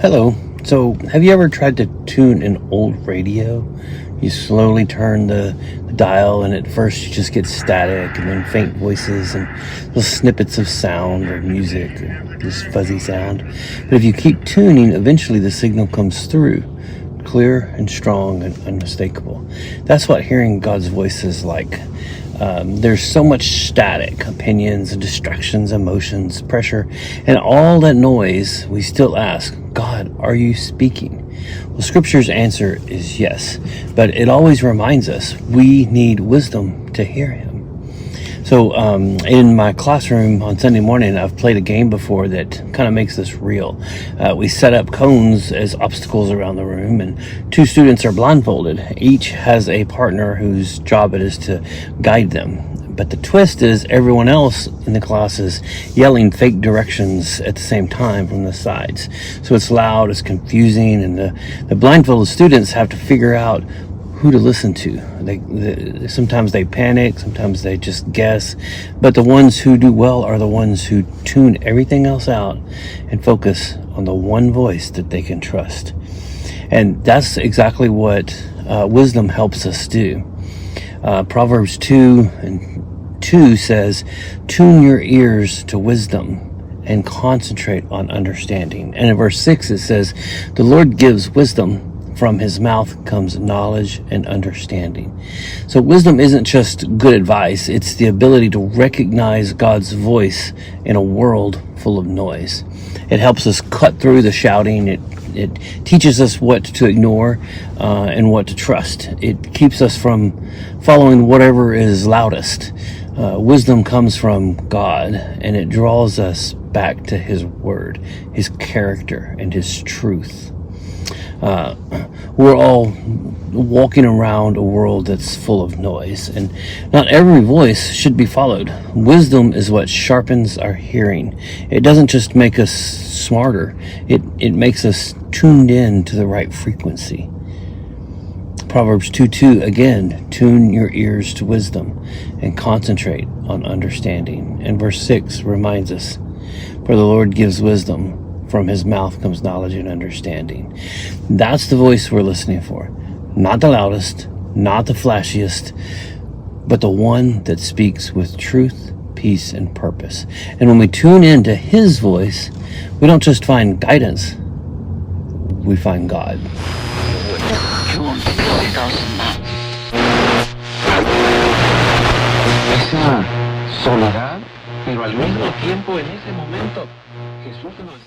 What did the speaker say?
Hello. So, have you ever tried to tune an old radio? You slowly turn the dial, and at first you just get static, and then faint voices, and little snippets of sound or music, or just fuzzy sound. But if you keep tuning, eventually the signal comes through, clear and strong and unmistakable. That's what hearing God's voice is like. There's so much static, opinions and distractions, emotions, pressure, and all that noise. We still ask, God, are you speaking? Well, Scripture's answer is yes, but it always reminds us we need wisdom to hear Him. So, in my classroom on Sunday morning, I've played a game before that kind of makes this real. We set up cones as obstacles around the room, and two students are blindfolded. Each has a partner whose job it is to guide them. But the twist is everyone else in the class is yelling fake directions at the same time from the sides. So it's loud, it's confusing, and the blindfolded students have to figure out who to listen to. Sometimes they panic, sometimes they just guess, but the ones who do well are the ones who tune everything else out and focus on the one voice that they can trust. And that's exactly what wisdom helps us do. Proverbs 2:2 says, "Tune your ears to wisdom and concentrate on understanding." And in verse 6 it says, "The Lord gives wisdom. From His mouth comes knowledge and understanding." So wisdom isn't just good advice, it's the ability to recognize God's voice in a world full of noise. It helps us cut through the shouting. It teaches us what to ignore and what to trust. It keeps us from following whatever is loudest. Wisdom comes from God, and it draws us back to His Word, His character, and His truth. We're all walking around a world that's full of noise, and not every voice should be followed. Wisdom is what sharpens our hearing. It doesn't just make us smarter, it makes us tuned in to the right frequency. Proverbs 2:2 again, "Tune your ears to wisdom and concentrate on understanding." And verse 6 reminds us, "For the Lord gives wisdom. From His mouth comes knowledge and understanding." That's the voice we're listening for. Not the loudest, not the flashiest, but the one that speaks with truth, peace, and purpose. And when we tune into His voice, we don't just find guidance, we find God. Esa soledad, pero al mismo tiempo en ese momento Jesús nos